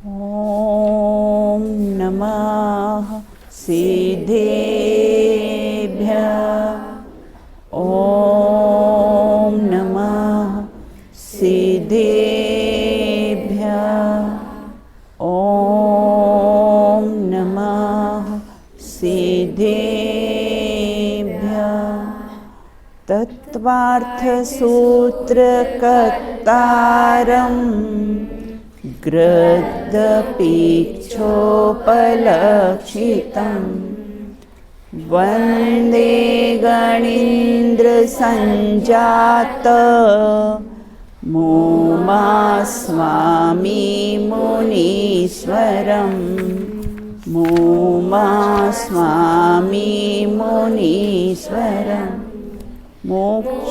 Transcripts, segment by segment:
ॐ नमः सिद्धेभ्यः। ॐ नमः सिद्धेभ्यः। ॐ नमः सिद्धेभ्यः। तत्त्वार्थसूत्रकर्तारं गृद्धपीक्षोपलक्षितं वन्दे गणीन्द्रसञ्जात मुमास्वामी मुनीश्वरं मुमास्वामी मुनीश्वरम् मोक्षमार्गस्य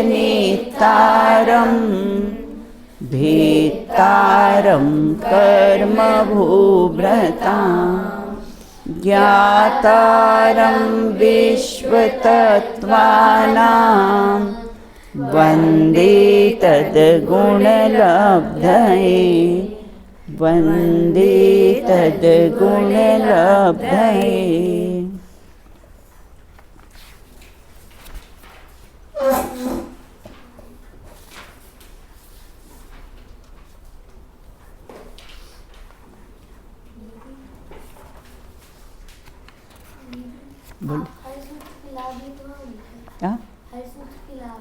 नेतारं भेत्तारं कर्मभूभृतां ज्ञातारं विश्वतत्त्वानां वन्दे तद्गुणलब्धये वन्दे तद्गुणलब्धये।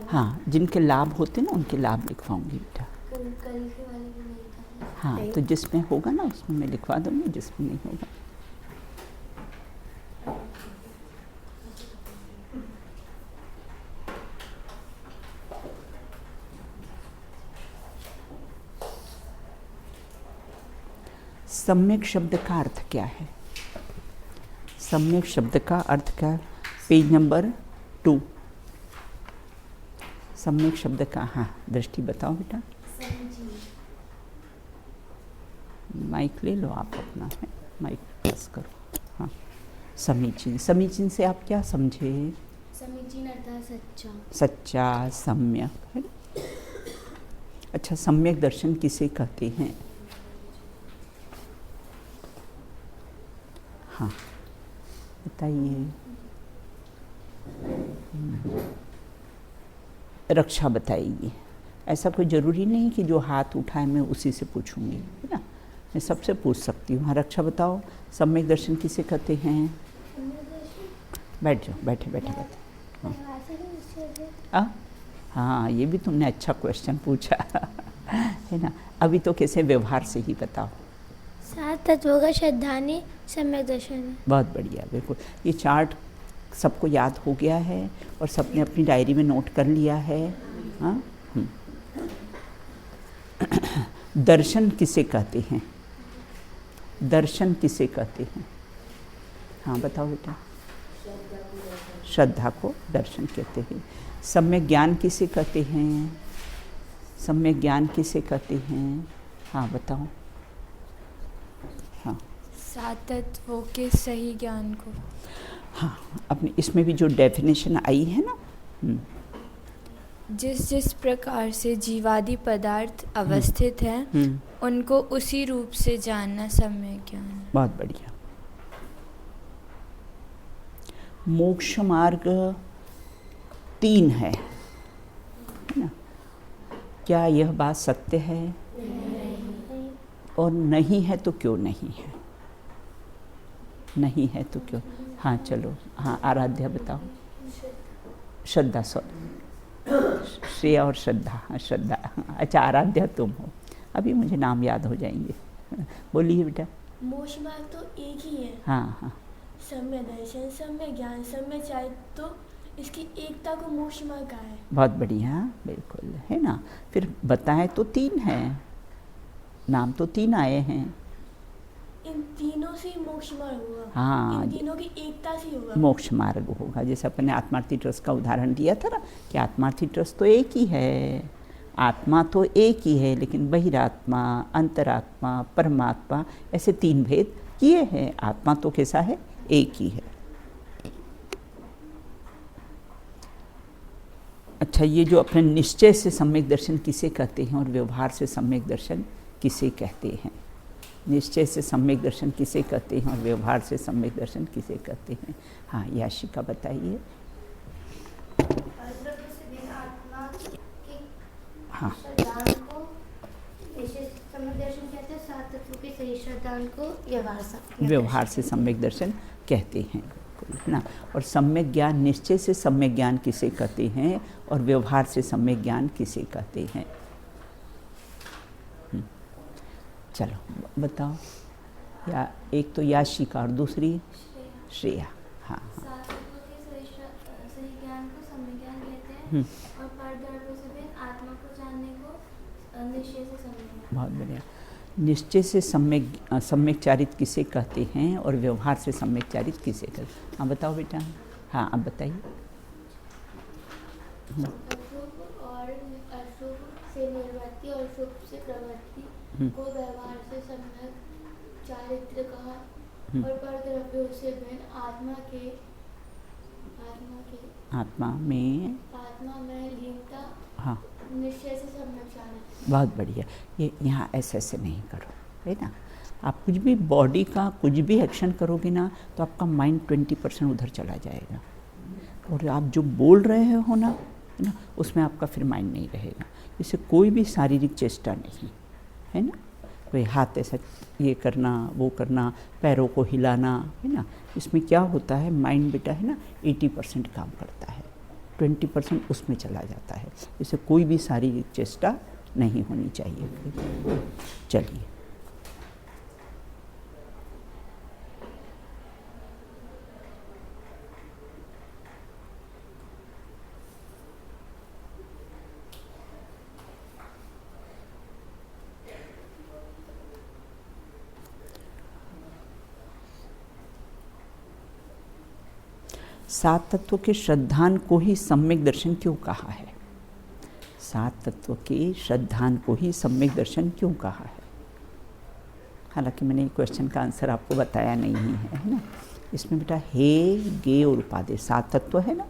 हाँ, जिनके लाभ होते ना उनके लाभ लिखवाऊंगी बेटा। हाँ, तो जिसमें होगा ना उसमें मैं लिखवा दूंगी, जिसमें नहीं होगा। सम्यक शब्द का अर्थ क्या है? सम्यक शब्द का अर्थ क्या है? Page number 2। सम्यक शब्द का, हाँ दृष्टि बताओ बेटा। माइक ले लो आप अपना, है माइक पास करो। हाँ, समीचीन। समीचीन से आप क्या समझे? समीचीन अर्थात सच्चा। सच्चा, सम्यक है। अच्छा, सम्यक दर्शन किसे कहते हैं? हाँ बताइए। रक्षा बताइए। ऐसा कोई ज़रूरी नहीं कि जो हाथ उठाए मैं उसी से पूछूंगी, है ना, मैं सबसे पूछ सकती हूँ। हाँ, रक्षा बताओ, सम्यक दर्शन किसे कहते हैं? बैठ जाओ, बैठे बैठे बैठे। हाँ हाँ, ये भी तुमने अच्छा क्वेश्चन पूछा है ना। अभी तो कैसे व्यवहार से ही बताओ। 7 तत्वों का श्रद्धानी सम्यक दर्शन है। बहुत बढ़िया, बिल्कुल। ये चार्ट सबको याद हो गया है और सबने अपनी डायरी में नोट कर लिया है। हाँ, दर्शन किसे कहते हैं? दर्शन किसे कहते हैं? हाँ बताओ बेटा। श्रद्धा को दर्शन कहते हैं। सम्यक ज्ञान किसे कहते हैं? सम्यक ज्ञान किसे कहते हैं? हाँ बताओ। हाँ, 7 तत्वों के सही ज्ञान को। हाँ, अपने इसमें भी जो डेफिनेशन आई है ना, जिस जिस प्रकार से जीवादि पदार्थ अवस्थित हैं उनको उसी रूप से जानना सम्यक ज्ञान। बहुत बढ़िया। मोक्ष मार्ग 3 है ना? क्या यह बात सत्य है? नहीं। और नहीं है तो क्यों नहीं है? नहीं है तो क्यों? हाँ चलो, हाँ आराध्या बताओ। श्रद्धा, सॉरी, श्रेया और श्रद्धा। हाँ श्रद्धा, अच्छा आराध्या तुम हो। अभी मुझे नाम याद हो जाएंगे। बोलिए बेटा। मोक्ष मार्ग तो एक ही है। हाँ हाँ, सम्यक दर्शन, सम्यक ज्ञान, सम्यक चारित्र, तो इसकी एकता को मोक्ष मार्ग कहा है। बहुत बढ़िया, बिल्कुल, है ना। फिर बताएं तो 3 है, नाम तो 3 आए हैं। इन तीनों से मोक्ष मार्ग होगा। हाँ, इन तीनों की एकता से होगा मोक्ष मार्ग होगा। जैसे अपने आत्मार्थी ट्रस्ट का उदाहरण दिया था ना, कि आत्मार्थी ट्रस्ट तो एक ही है, आत्मा तो एक ही है, लेकिन बहिरात्मा, अंतरात्मा, परमात्मा, ऐसे 3 भेद किए हैं। आत्मा तो कैसा है? एक ही है। अच्छा, ये जो अपने निश्चय से सम्यक दर्शन किसे कहते हैं और व्यवहार से सम्यक दर्शन किसे कहते हैं? निश्चय से सम्यक दर्शन किसे कहते हैं और व्यवहार से सम्यक दर्शन किसे कहते हैं? हाँ, याशिका बताइए। हाँ, व्यवहार से सम्यक दर्शन कहते हैं ना। और सम्यक ज्ञान, निश्चय से सम्यक ज्ञान किसे कहते हैं और व्यवहार से सम्यक ज्ञान किसे कहते हैं? चलो बताओ। या एक तो याशिका और दूसरी श्रेया। हाँ हाँ, सही ज्ञान को सम्यक ज्ञान कहते हैं और परद्वारों से भिन्न आत्मा को जानने को निश्चय से सम्यक ज्ञान। बहुत बढ़िया। निश्चय से सम्यक चारित किसे कहते हैं और व्यवहार से सम्यक चारित किसे कहते हैं? हाँ बताओ बेटा। हाँ आप बताइए। अशुभ और अशुभ से निर्वृत्ति और शुभ से प्रवृत्ति को व्यवहार से सम्यक चारित्र कहा और परद्रव्यों से भिन्न आत्मा में लीनता हाँ, निश्चय से सम्यक चारित्र। बहुत बढ़िया। ये यहाँ ऐसे नहीं करो, है ना। आप कुछ भी बॉडी का कुछ भी एक्शन करोगे ना तो आपका माइंड 20% उधर चला जाएगा और आप जो बोल रहे हो ना, है ना, उसमें आपका फिर माइंड नहीं रहेगा। इससे कोई भी शारीरिक चेष्टा नहीं, है ना। कोई हाथ ऐसा ये करना, वो करना, पैरों को हिलाना, है ना, इसमें क्या होता है, माइंड बेटा है ना 80% काम करता है, 20% उसमें चला जाता है। इससे कोई भी शारीरिक चेष्टा नहीं होनी चाहिए। चलिए, सात तत्वों के श्रद्धान को ही सम्यक दर्शन क्यों कहा है? सात तत्वों के श्रद्धान को ही सम्यक दर्शन क्यों कहा है? हालांकि मैंने क्वेश्चन का आंसर आपको बताया नहीं है ना। इसमें बेटा हे, गे और उपादेय सात तत्व है ना,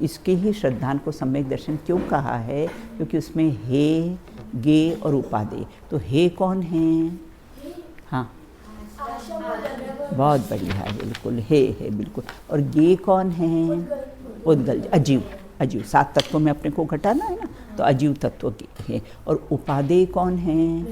इसके ही श्रद्धान को सम्यक दर्शन क्यों कहा है? क्योंकि उसमें हे, गे और उपादेय। तो हे कौन है? हाँ बहुत बढ़िया, बिल्कुल हे है बिल्कुल। और गे कौन है? उद्गल, अजीव। अजीव सात तत्वों में अपने को घटाना है ना, तो अजीव तत्व के है। और उपादेय कौन है?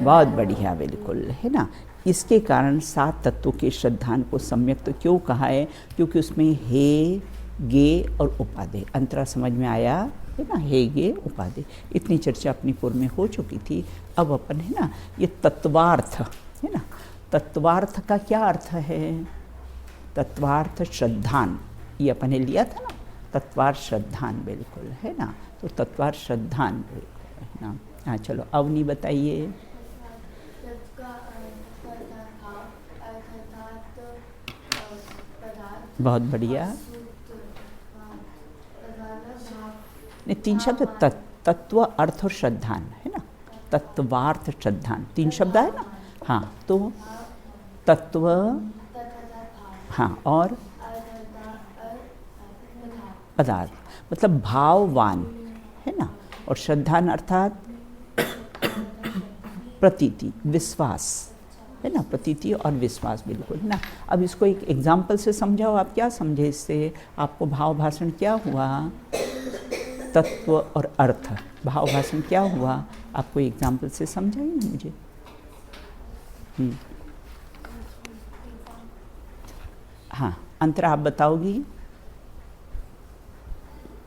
बहुत बढ़िया, बिल्कुल, है ना। इसके कारण सात तत्वों के श्रद्धान को सम्यक तो क्यों कहा है? क्योंकि उसमें हे, गे और उपादेय। अंतरा समझ में आया है ना? हे, गे, उपादेय। इतनी चर्चा अपनी पूर्व में हो चुकी थी। अब अपन है ना ये तत्वार्थ है ना, तत्वार्थ का क्या अर्थ है? तत्वार्थ श्रद्धान, ये अपन ने लिया था ना, तत्वार्थ श्रद्धान, बिल्कुल, है ना। तो तत्वार्थ श्रद्धान, बिल्कुल, है ना। हाँ चलो, अवनी बताइए। बहुत बढ़िया। नहीं, तीन शब्द, तत्व, अर्थ और श्रद्धान, है ना। तत्वार्थ श्रद्धान, तीन शब्द है ना। हाँ, तो तत्व, हाँ, और पदार्थ, मतलब भाववान, है ना। और श्रद्धान अर्थात प्रतीति, विश्वास, है ना। प्रतीति और विश्वास, बिल्कुल, है ना। अब इसको एक एग्जाम्पल से समझाओ। आप क्या समझे इससे? आपको भाव भाषण क्या हुआ? तत्व और अर्थ, भाव भाषण क्या हुआ? आपको एग्जाम्पल से समझाइए ना मुझे। हाँ, अंतर आप बताओगी,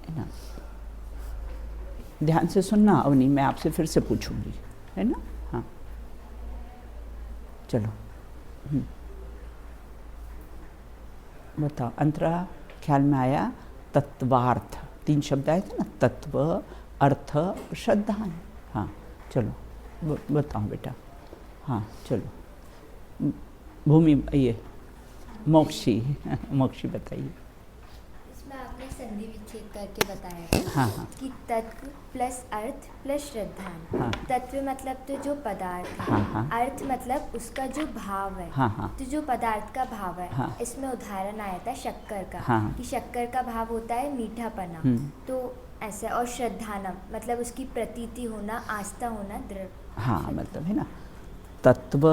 है ना। ध्यान से सुनना अवनी, मैं आपसे फिर से पूछूंगी, है ना। हाँ चलो, बताओ। अंतरा ख्याल में आया? तत्वार्थ, तीन शब्द आए थे ना, तत्व, अर्थ, श्रद्धान। हाँ चलो, बताओ बेटा। हाँ चलो, भूमि, ये मोक्षी, मोक्षी बताइए। इसमें आपने संधि विच्छेद करके बताया था हाँ हाँ कि तत्व प्लस अर्थ प्लस श्रद्धान। हाँ। तत्व मतलब तो जो पदार्थ है, हाँ, हाँ। अर्थ मतलब उसका जो भाव है, हाँ, हाँ। तो जो पदार्थ का भाव है, हाँ। इसमें उदाहरण आया था शक्कर का, हाँ। कि शक्कर का भाव होता है मीठापना, तो ऐसा। और श्रद्धानम मतलब उसकी प्रतीति होना, आस्था होना, दृढ़। हाँ, मतलब है ना, तत्व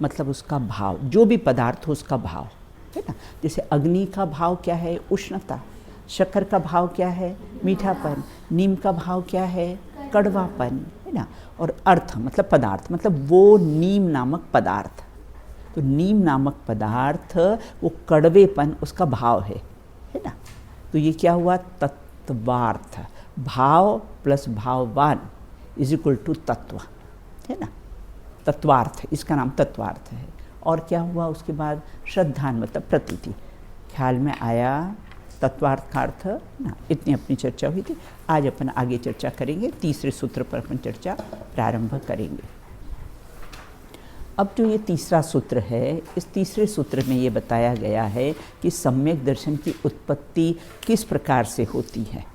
मतलब उसका भाव, जो भी पदार्थ हो उसका भाव है ना। जैसे अग्नि का भाव क्या है? उष्णता। शक्कर का भाव क्या है? मीठापन। नीम का भाव क्या है? कड़वापन, है ना। और अर्थ मतलब पदार्थ, मतलब वो नीम नामक पदार्थ, तो नीम नामक पदार्थ वो कड़वेपन उसका भाव है ना। तो ये क्या हुआ? तत्वार्थ। भाव प्लस भाववान इज इक्वल टू तत्व, है ना। तत्वार्थ, इसका नाम तत्वार्थ है। और क्या हुआ उसके बाद? श्रद्धान मतलब प्रतीति। ख्याल में आया तत्वार्थ का अर्थ ना। इतनी अपनी चर्चा हुई थी। आज अपन आगे चर्चा करेंगे, तीसरे सूत्र पर अपन चर्चा प्रारंभ करेंगे। अब जो ये तीसरा सूत्र है, इस तीसरे सूत्र में ये बताया गया है कि सम्यक दर्शन की उत्पत्ति किस प्रकार से होती है।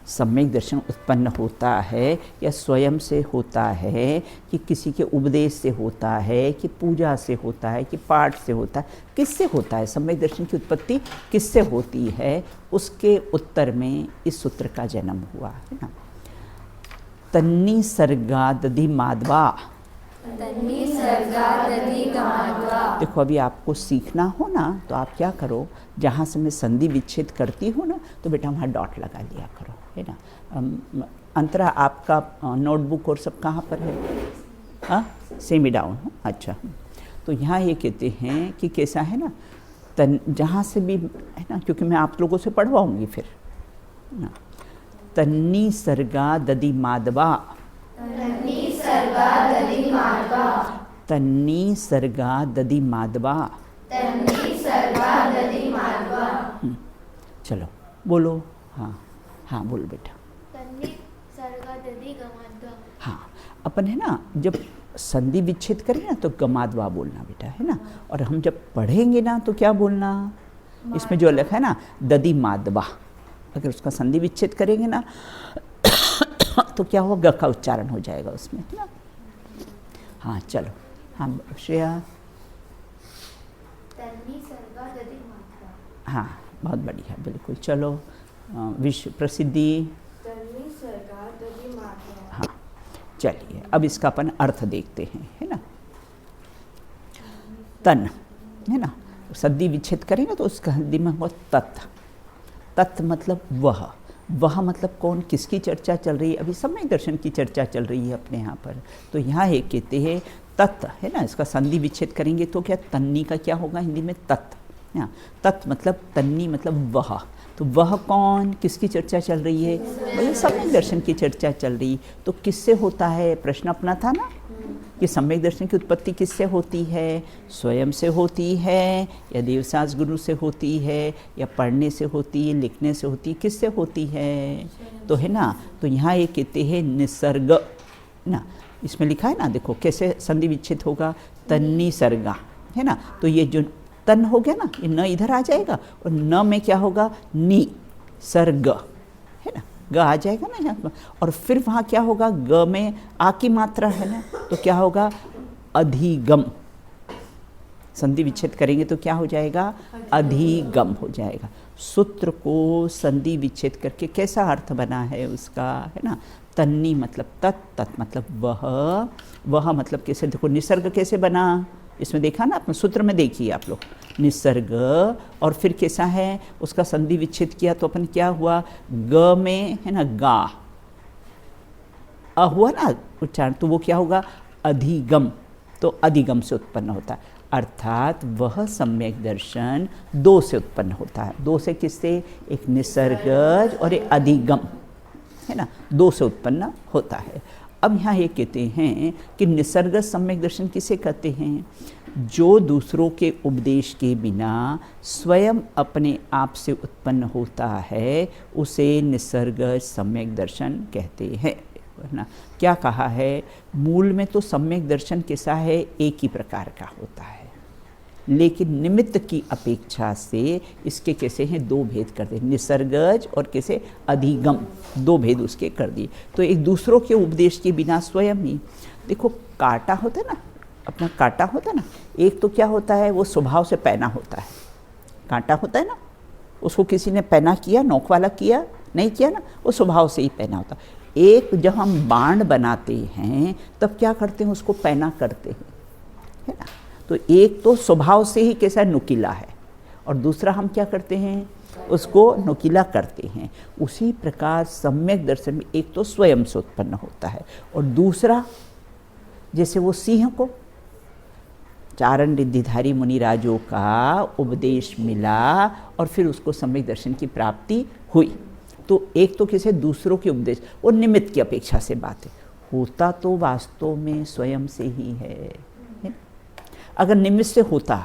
सम्यक दर्शन उत्पन्न होता है या स्वयं से होता है, कि किसी के उपदेश से होता है, कि पूजा से होता है, कि पाठ से होता है, किससे होता है? सम्यक दर्शन की उत्पत्ति किससे होती है? उसके उत्तर में इस सूत्र का जन्म हुआ, है ना। तन्नी सर्गा दधि माधवा। तन्नी सर्गा दधि माधवा। देखो, अभी आपको सीखना हो ना, तो आप क्या करो, जहाँ से मैं संधि विच्छेद करती हूँ ना, तो बेटा वहाँ डॉट लगा लिया करो, है ना। अंतरा आपका नोटबुक और सब कहाँ पर है? हाँ, सेमी डाउन। अच्छा, तो यहाँ ये कहते हैं कि कैसा है ना, जहाँ से भी है ना, क्योंकि मैं आप लोगों से पढ़वाऊँगी फिर ना। तन्नी सर्गा दधि माधवा। तन्नी सर्गा दधि माधवा। तन्नी सर्गा दधि माधवा। तन्नी सर्गा दधि माधवा। चलो बोलो। हाँ हाँ, बोल बेटा। तन्नी सर्गा दधि गमाध्वा। हाँ, अपन है ना, जब संधि विच्छेद करें ना तो गमाध्वा बोलना बेटा, है ना। और हम जब पढ़ेंगे ना तो क्या बोलना? इसमें जो लिखा है ना दधि माधवा, अगर उसका संधि विच्छेद करेंगे ना तो क्या होगा? ग का उच्चारण हो जाएगा उसमें, है ना। हाँ चलो, हाँ श्रेया। तन्नी सर्गा दधि माधवा। हाँ, बहुत बढ़िया, बिल्कुल। चलो, विश्व प्रसिद्धि। तन्नी सर्गा दधि माधवा। हाँ, चलिए अब इसका अपन अर्थ देखते हैं, है ना। तन, है ना, संधि विच्छेद करेंगे तो उसका हिंदी में होगा तत्। तत् मतलब वह मतलब कौन? किसकी चर्चा चल रही है? अभी सम्यक दर्शन की चर्चा चल रही है अपने यहाँ पर। तो यहाँ एक कहते हैं तत्, है ना। इसका संधि विच्छेद करेंगे तो क्या? तन्नी का क्या होगा हिंदी में? तत्। तत् मतलब तन्नी मतलब वह। तो वह कौन? किसकी चर्चा चल रही है? मतलब सम्यक दर्शन की चर्चा चल रही। तो किससे होता है? प्रश्न अपना था ना कि सम्यक दर्शन की उत्पत्ति किससे होती है? स्वयं से होती है या देवसास गुरु से होती है या पढ़ने से होती है, लिखने से होती है, किससे होती है? तो है ना, तो यहाँ ये कहते हैं निसर्ग ना। इसमें लिखा है ना, देखो कैसे संधि विच्छेद होगा। तन्नी सर्गा, है ना। तो ये जो तन हो गया ना, ये न इधर आ जाएगा और न में क्या होगा? नी सर्ग, है ना। ग आ जाएगा ना यहाँ पर। और फिर वहाँ क्या होगा? ग में आ की मात्रा है ना, तो क्या होगा? अधिगम। संधि विच्छेद करेंगे तो क्या हो जाएगा? अधिगम हो जाएगा। सूत्र को संधि विच्छेद करके कैसा अर्थ बना है उसका, है ना। तन्नी मतलब तत् मतलब वह मतलब कैसे? देखो निसर्ग कैसे बना, इसमें देखा ना अपने सूत्र में, देखिए आप लोग। निसर्ग और फिर कैसा है उसका संधि विच्छेद किया तो अपन क्या हुआ? ग में है ना गा, अ हुआ ना उच्चारण, तो वो क्या होगा? अधिगम। तो अधिगम से उत्पन्न होता है, अर्थात वह सम्यक दर्शन दो से उत्पन्न होता है। दो से किससे? एक निसर्गज और एक अधिगम, है ना, दो से उत्पन्न होता है। अब यहाँ ये कहते हैं कि निसर्ग सम्यक दर्शन किसे कहते हैं? जो दूसरों के उपदेश के बिना स्वयं अपने आप से उत्पन्न होता है, उसे निसर्ग सम्यक दर्शन कहते हैं। ना क्या कहा है? मूल में तो सम्यक दर्शन कैसा है? एक ही प्रकार का होता है। लेकिन निमित्त की अपेक्षा से इसके कैसे हैं दो भेद कर दिए, निसर्गज और कैसे अधिगम, दो भेद उसके कर दिए। तो एक दूसरों के उपदेश के बिना स्वयं ही, देखो कांटा होता है ना, अपना कांटा होता है ना, एक तो क्या होता है वो स्वभाव से पहना होता है, कांटा होता है ना, उसको किसी ने पहना किया, नोक वाला किया नहीं किया ना, वो स्वभाव से ही पहना होता। एक जब हम बाण बनाते हैं तब क्या करते हैं, उसको पहना करते हैं, है ना। तो एक तो स्वभाव से ही कैसा नुकीला है, और दूसरा हम क्या करते हैं, उसको नुकीला करते हैं। उसी प्रकार सम्यक दर्शन में एक तो स्वयं से उत्पन्न होता है, और दूसरा जैसे वो सिंह को चारण रिद्धिधारी मुनिराजों का उपदेश मिला और फिर उसको सम्यक दर्शन की प्राप्ति हुई। तो एक तो किसी दूसरों के उपदेश, वो निमित्त की अपेक्षा से बात है, होता तो वास्तव में स्वयं से ही है। अगर निमित्त से होता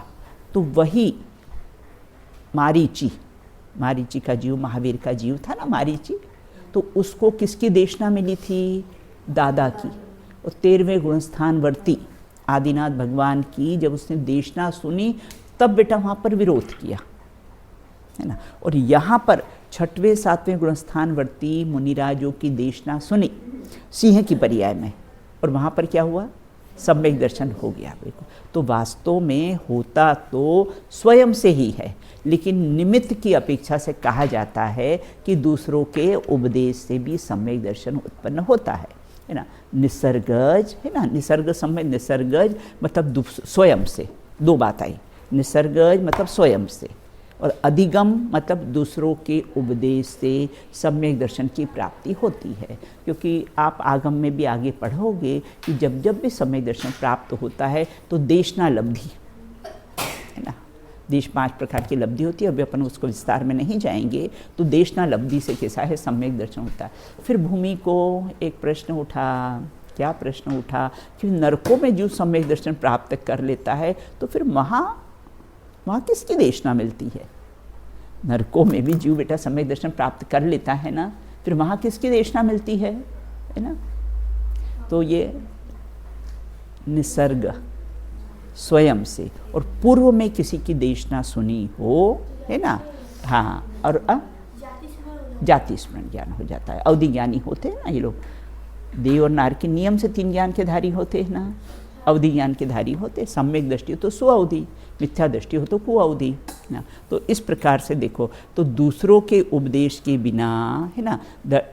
तो वही मारीची का जीव, महावीर का जीव था ना मारीची, तो उसको किसकी देशना मिली थी, दादा की। और 13वें गुणस्थान वर्ती आदिनाथ भगवान की जब उसने देशना सुनी तब बेटा वहाँ पर विरोध किया, है ना। और यहाँ पर 6वें 7वें गुणस्थान वर्ती मुनिराजों की देशना सुनी सिंह की पर्याय में, और वहाँ पर क्या हुआ, सम्यक दर्शन हो गया। बिल्कुल, तो वास्तव में होता तो स्वयं से ही है, लेकिन निमित्त की अपेक्षा से कहा जाता है कि दूसरों के उपदेश से भी सम्यक दर्शन उत्पन्न होता है ना। निसर्गज है ना, निसर्ग सम्यक, निसर्गज मतलब स्वयं से, दो बात आई, निसर्गज मतलब स्वयं से, और अधिगम मतलब दूसरों के उपदेश से सम्यक दर्शन की प्राप्ति होती है। क्योंकि आप आगम में भी आगे पढ़ोगे कि जब जब भी सम्यक दर्शन प्राप्त होता है तो देशना लब्धि, है ना, देश 5 प्रकार की लब्धि होती है, अभी अपन उसको विस्तार में नहीं जाएंगे। तो देशना लब्धि से कैसा है, सम्यक दर्शन होता है। फिर भूमि को एक प्रश्न उठा, क्या प्रश्न उठा कि नरकों में जो सम्यक दर्शन प्राप्त कर लेता है तो फिर वहाँ किसकी देशना मिलती है। नरकों में भी जीव बेटा सम्यक दर्शन प्राप्त कर लेता है ना, फिर वहाँ किसकी देशना मिलती है ना। तो ये निसर्ग स्वयं से, और पूर्व में किसी की देशना सुनी हो, है ना, हाँ, और जाति स्मरण ज्ञान हो जाता है। अवधि ज्ञानी होते हैं ना ये लोग, देव और नार के नियम से 3 ज्ञान के धारी होते हैं ना, अवधि ज्ञान के धारी होते। सम्यक दृष्टि हो तो सुअवधि, मिथ्या दृष्टि हो तो कुअवधि ना। तो इस प्रकार से देखो, तो दूसरों के उपदेश के बिना, है ना,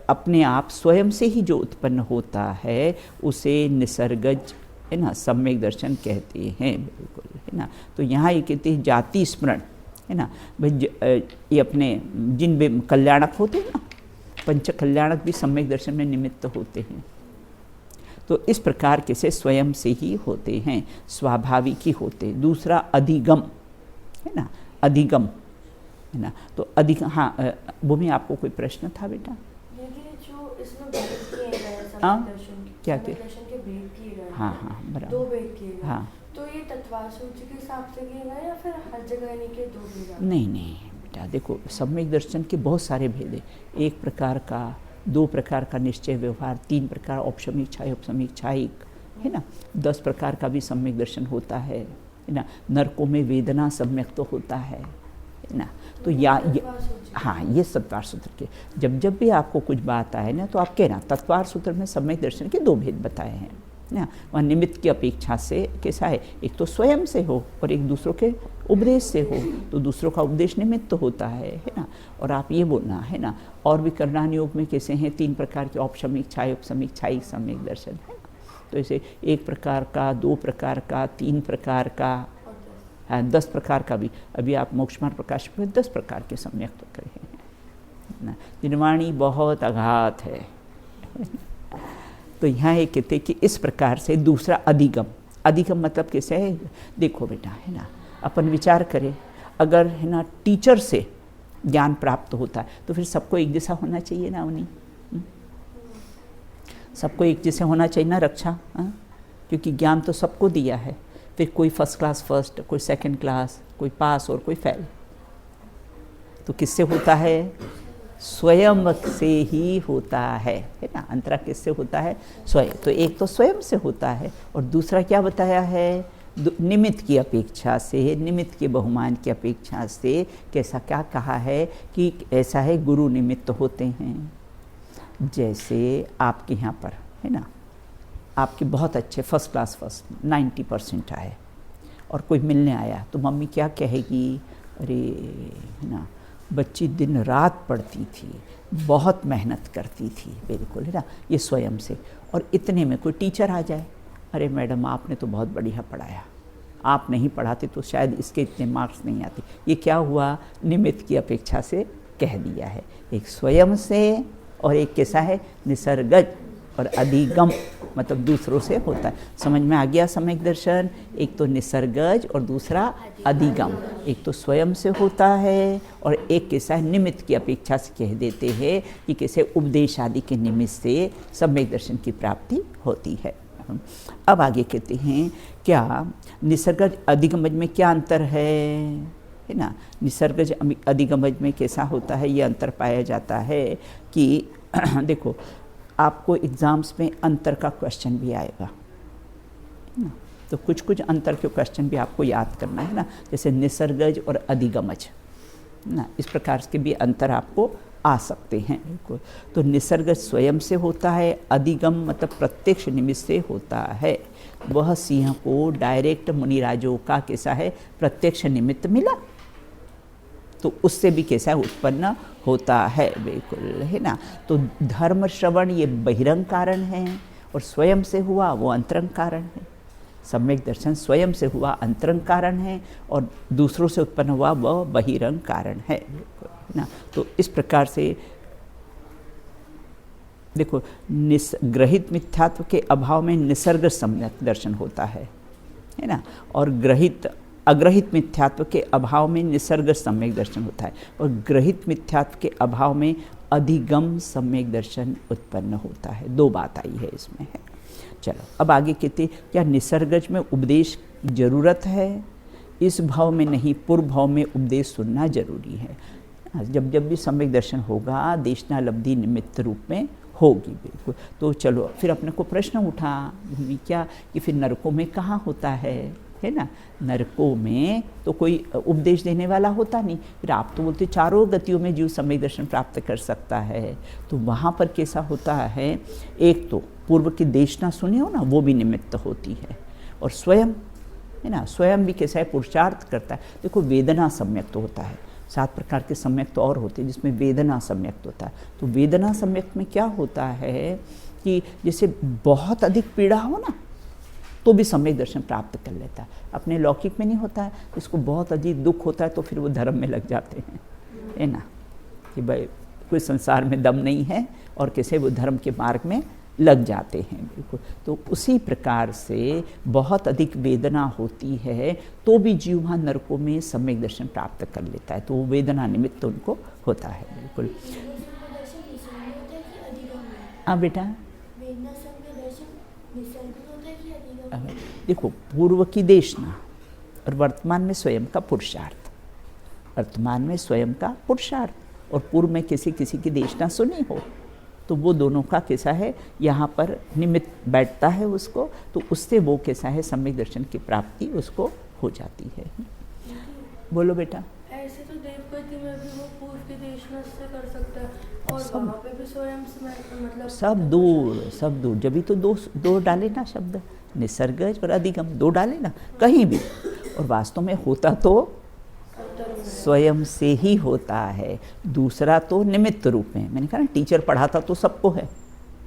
अपने आप स्वयं से ही जो उत्पन्न होता है उसे निसर्गज, है ना, सम्यक दर्शन कहते हैं। बिल्कुल, है ना। तो यहाँ ये कहते हैं जाति स्मरण, है ना, भाई ये अपने जिन कल्याणक होते हैं ना, पंच कल्याणक भी सम्यक दर्शन में निमित्त होते हैं। तो इस प्रकार के से स्वयं से ही होते हैं, स्वाभाविक ही होते। दूसरा अधिगम, है ना, अधिगम, है ना। तो अधिगम, हाँ, वो में आपको कोई प्रश्न था बेटा? जो इसमें भेद किए गए हाँ, सम्यक दर्शन, क्या सम्यक दर्शन के भेद किए गए, हाँ हाँ बराबर, 2 भेद किए गए, हाँ। तो ये तत्वार सूची के हिसाब से किए गए या फिर हर जगह इन्हीं के 2 भेद? नहीं बेटा, देखो सम्यक दर्शन के बहुत सारे भेद हैं। 1 प्रकार का, 2 प्रकार का निश्चय व्यवहार, 3 प्रकार औपशमिक छायिक, उपशमिक छायिक, है ना। 10 प्रकार का भी सम्यक दर्शन होता है ना। नरकों में वेदना सम्यक तो होता है ना। तो हाँ, ये तत्वार सूत्र के जब भी आपको कुछ बात आए ना तो आप कहना तत्वार सूत्र में सम्यक दर्शन के 2 भेद बताए हैं ना। वहाँ निमित्त की अपेक्षा से कैसा है, एक तो स्वयं से हो और एक दूसरों के उपदेश से हो। तो दूसरों का उपदेश निमित्त होता है ना। और आप ये बोलना, है ना, और भी करणान योग में कैसे हैं 3 प्रकार के औपशमिक छायिक, उपशमिक छायिक सम्यक दर्शन, है ना। तो ऐसे 1 प्रकार का, 2 प्रकार का, 3 प्रकार का, 10 प्रकार का भी। अभी आप मोक्षमार्ग प्रकाश में 10 प्रकार के सम्यक तो कर रहे हैं ना। निर्वाणी बहुत अघात है। तो यहाँ ये कहते कि इस प्रकार से। दूसरा अधिगम, अधिगम मतलब कैसे है, देखो बेटा, है ना, अपन विचार करें, अगर है ना टीचर से ज्ञान प्राप्त होता है तो फिर सबको एक जैसा होना चाहिए ना, उन्हीं सबको एक जैसे होना चाहिए ना रक्षा, क्योंकि ज्ञान तो सबको दिया है। फिर कोई फर्स्ट क्लास फर्स्ट, कोई सेकंड क्लास, कोई पास और कोई फेल। तो किससे होता है, स्वयं से ही होता है ना। अंतरा किससे होता है, स्वयं। तो एक तो स्वयं से होता है और दूसरा क्या बताया है, निमित्त की अपेक्षा से, निमित्त के बहुमान की अपेक्षा से कैसा क्या कहा है कि ऐसा है गुरु निमित्त होते हैं। जैसे आपके यहाँ पर है ना, आपके बहुत अच्छे फर्स्ट क्लास 90% आए और कोई मिलने आया तो मम्मी क्या कहेगी, अरे है ना बच्ची दिन रात पढ़ती थी, बहुत मेहनत करती थी, बिल्कुल है ना, ये स्वयं से। और इतने में कोई टीचर आ जाए, अरे मैडम आपने तो बहुत बढ़िया पढ़ाया, आप नहीं पढ़ाते तो शायद इसके इतने मार्क्स नहीं आते। ये क्या हुआ, निमित्त की अपेक्षा से कह दिया है। एक स्वयं से और एक कैसा है, निसर्गज और अधिगम, मतलब दूसरों से होता है। समझ में आ गया सम्यक दर्शन? एक तो निसर्गज और दूसरा अधिगम। एक तो स्वयं से होता है और एक कैसा है, निमित्त की अपेक्षा से कह देते हैं कि कैसे उपदेश आदि के निमित्त से सम्यक दर्शन की प्राप्ति होती है। अब आगे कहते हैं क्या निसर्गज अधिगमज में क्या अंतर है ना। निसर्गज अधिगमज में कैसा होता है, ये अंतर पाया जाता है कि देखो आपको एग्ज़ाम्स में अंतर का क्वेश्चन भी आएगा ना, तो कुछ कुछ अंतर के क्वेश्चन भी आपको याद करना है ना, जैसे निसर्गज और अधिगमज ना, इस प्रकार के भी अंतर आपको आ सकते हैं। बिल्कुल, तो निसर्गज स्वयं से होता है, अधिगम मतलब प्रत्यक्ष निमित्त से होता है। वह सिंह को डायरेक्ट मुनिराजों का कैसा है, प्रत्यक्ष निमित्त मिला, तो उससे भी कैसा है उत्पन्न होता है, बिल्कुल है ना। तो धर्म श्रवण ये बहिरंग कारण है और स्वयं से हुआ वो अंतरंग कारण है। सम्यक दर्शन स्वयं से हुआ अंतरंग कारण है और दूसरों से उत्पन्न हुआ वह बहिरंग कारण है ना। तो इस प्रकार से देखो, ग्रहित मिथ्यात्व के अभाव में निसर्ग सम्यक दर्शन होता है ना, और अग्रहित मिथ्यात्व के अभाव में निसर्ग सम्यक दर्शन होता है, और ग्रहित मिथ्यात्व के अभाव में अधिगम सम्यक दर्शन उत्पन्न होता है। दो बात आई है इसमें है। चलो अब आगे कहते, क्या निसर्गज में उपदेश जरूरत है? इस भाव में नहीं, पूर्व भाव में उपदेश सुनना जरूरी है। जब जब भी सम्यक दर्शन होगा देशनालब्धि निमित्त रूप में होगी, बिल्कुल। तो चलो फिर अपने को प्रश्न उठा क्या कि फिर नरकों में कहाँ होता है ना। नरकों में तो कोई उपदेश देने वाला होता नहीं। फिर आप तो बोलते चारों गतियों में जीव सम्यक दर्शन प्राप्त कर सकता है, तो वहाँ पर कैसा होता है, एक तो पूर्व की देशना सुने हो ना, वो भी निमित्त होती है, और स्वयं है ना, स्वयं भी कैसा है पुरुषार्थ करता है। देखो वेदना सम्यक तो होता है, 7 प्रकार के सम्यक तो और होते हैं जिसमें वेदना सम्यक होता है। तो वेदना सम्यक में क्या होता है कि जैसे बहुत अधिक पीड़ा हो ना तो भी सम्यक दर्शन प्राप्त कर लेता है। अपने लौकिक में नहीं होता है, इसको बहुत अधिक दुख होता है तो फिर वो धर्म में लग जाते हैं, है ना, कि भाई कोई संसार में दम नहीं है और कैसे वो धर्म के मार्ग में लग जाते हैं, बिल्कुल। तो उसी प्रकार से बहुत अधिक वेदना होती है तो भी जीव वहाँ नरकों में सम्यक दर्शन प्राप्त कर लेता है, तो वो वेदना निमित्त उनको होता है, बिल्कुल। हाँ बेटा, देखो पूर्व की देशना और वर्तमान में स्वयं का पुरुषार्थ, वर्तमान में स्वयं का पुरुषार्थ और पूर्व में किसी की देशना सुनी हो, तो वो दोनों का कैसा है यहाँ पर निमित्त बैठता है उसको, तो उससे वो कैसा है सम्यक दर्शन की प्राप्ति उसको हो जाती है। बोलो बेटा। ऐसे तो देवगति में भी वो पूर्व की देशना से कर सकता है और वहाँ पे भी स्वयं से मतलब सब दूर जब भी तो दो डाले ना शब्द, निसर्गज और अधिगम, 2 डाले ना कहीं भी, और वास्तव में होता तो स्वयं से ही होता है, दूसरा तो निमित्त रूप में। मैंने कहा ना टीचर पढ़ाता तो सबको है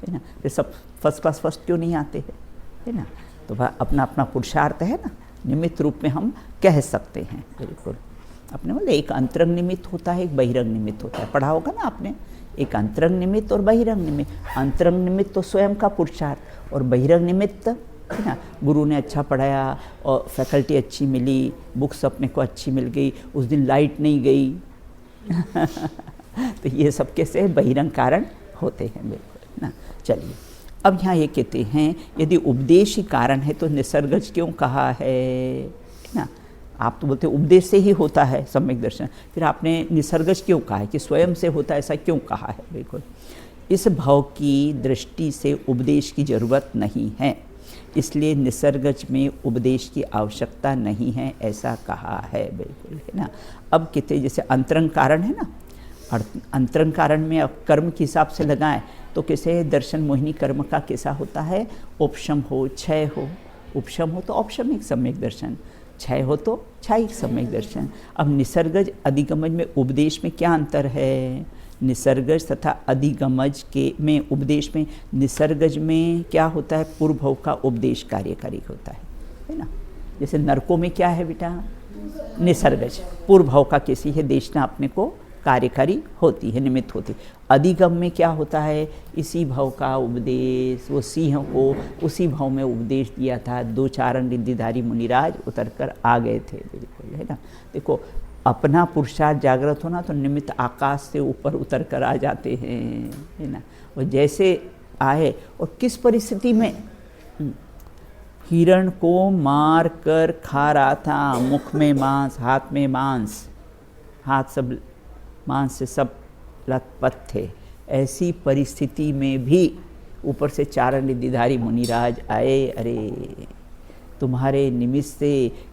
ना, फिर सब फर्स्ट क्लास फर्स्ट क्यों नहीं आते हैं, है ना। तो वह अपना अपना पुरुषार्थ है ना, निमित्त रूप में हम कह सकते हैं, बिल्कुल। अपने बोले एक अंतरंग निमित्त होता है, एक बहिरंग निमित्त होता है, पढ़ा होगा ना आपने, एक अंतरंग निमित्त और बहिरंग निमित्त। अंतरंग निमित्त तो स्वयं का पुरुषार्थ और बहिरंग निमित्त है ना, गुरु ने अच्छा पढ़ाया और फैकल्टी अच्छी मिली, बुक्स अपने को अच्छी मिल गई, उस दिन लाइट नहीं गई तो ये सब कैसे बहिरंग कारण होते हैं, बिल्कुल ना। चलिए अब यहाँ ये कहते हैं यदि उपदेश ही कारण है तो निसर्गज क्यों कहा है ना। आप तो बोलते उपदेश से ही होता है सम्यक दर्शन, फिर आपने निसर्गज क्यों कहा है कि स्वयं से होता है, ऐसा क्यों कहा है, बिल्कुल। इस भाव की दृष्टि से उपदेश की जरूरत नहीं है, इसलिए निसर्गज में उपदेश की आवश्यकता नहीं है, ऐसा कहा है। बिल्कुल, है ना। अब कहते जैसे अंतरंग कारण है ना, और अंतरंग कारण में अब कर्म के हिसाब से लगाएं तो कैसे दर्शन मोहिनी कर्म का कैसा होता है, उपशम हो क्षय हो, उपशम हो तो औपशमिक सम्यक दर्शन, क्षय हो तो क्षयिक सम्यक दर्शन। अब निसर्गज अधिगमज में उपदेश में क्या अंतर है? निसर्गज तथा अधिगमज के में उपदेश में, निसर्गज में क्या होता है, पूर्व भव का उपदेश कार्यकारी होता है ना। जैसे नरकों में क्या है बेटा, निसर्गज पूर्व भव का किसी है देशना अपने को कार्यकारी होती है, निमित्त होती। अधिगम में क्या होता है, इसी भव का उपदेश, वो सिंह को उसी भव में उपदेश दिया था, 2 चारण रिद्धिधारी मुनिराज उतर कर आ गए थे। बिल्कुल, है ना। देखो अपना पुरुषार्थ जागृत होना तो निमित्त आकाश से ऊपर उतर कर आ जाते हैं, है ना। और जैसे आए और किस परिस्थिति में, हिरण को मार कर खा रहा था, मुख में मांस, हाथ में मांस, हाथ सब मांस से सब लथपथ थे। ऐसी परिस्थिति में भी ऊपर से चारण रिद्धिधारी मुनिराज आए, अरे तुम्हारे निमित्त से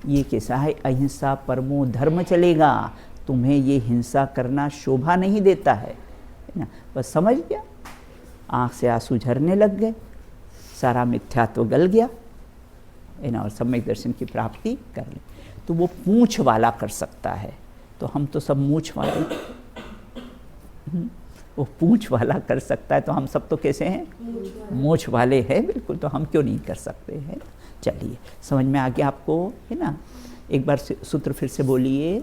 ये कैसा है, अहिंसा परमो धर्म चलेगा, तुम्हें ये हिंसा करना शोभा नहीं देता है ना। बस समझ गया, आँख से आंसू झरने लग गए, सारा मिथ्यात्व गल गया, है ना, और सम्यक दर्शन की प्राप्ति कर ली। तो वो पूंछ वाला कर सकता है, तो हम तो सब मूंछ वाले, वो पूंछ वाला कर सकता है, तो हम सब तो कैसे हैं, मूंछ वाले हैं। बिल्कुल, तो हम क्यों नहीं कर सकते हैं। चलिए समझ में आ गया आपको, है ना। एक बार सूत्र फिर से बोलिए।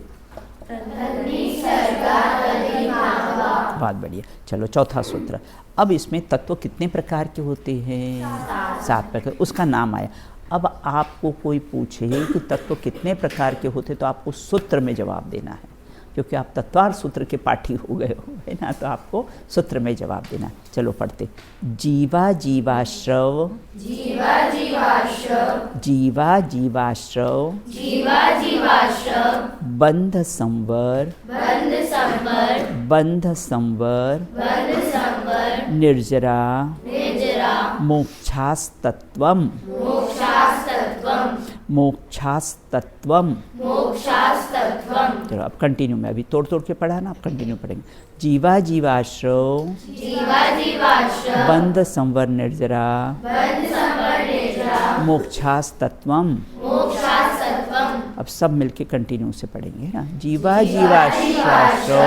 बहुत बढ़िया। चलो चौथा सूत्र। अब इसमें तत्व कितने प्रकार के होते हैं? 7 प्रकार, उसका नाम आया। अब आपको कोई पूछे कि तत्व कितने प्रकार के होते, तो आपको सूत्र में जवाब देना है, क्योंकि आप तत्वार सूत्र के पाठी हो गए हो, है ना। तो आपको सूत्र में जवाब देना है। चलो पढ़ते। जीवा जीवाश्रव, जीवा जीवाश्रव, जीवा जीवाश्रव, जीवा जीवाश्रव, बंध संवर, बंध संवर, बंध संवर, बंध संवर, निर्जरा, निर्जरा, मोक्षास्तत्वम, मोक्षास्तत्वम, मोक्षास्तत्वम। मोक्षास्तत्वम। चलो अब कंटिन्यू में, अभी तोड़ तोड़ के पढ़ा ना, अब कंटिन्यू पढ़ेंगे। जीवा जीवाश्रव, जीवा जीवाश्रव, बंध संवर निर्जरा, बंध संवर, निर्जरा, मोक्षास्तत्वम। मोक्षास्तत्वम। अब सब मिलके कंटिन्यू से पढ़ेंगे, है ना। जीवा जीवाश्रव,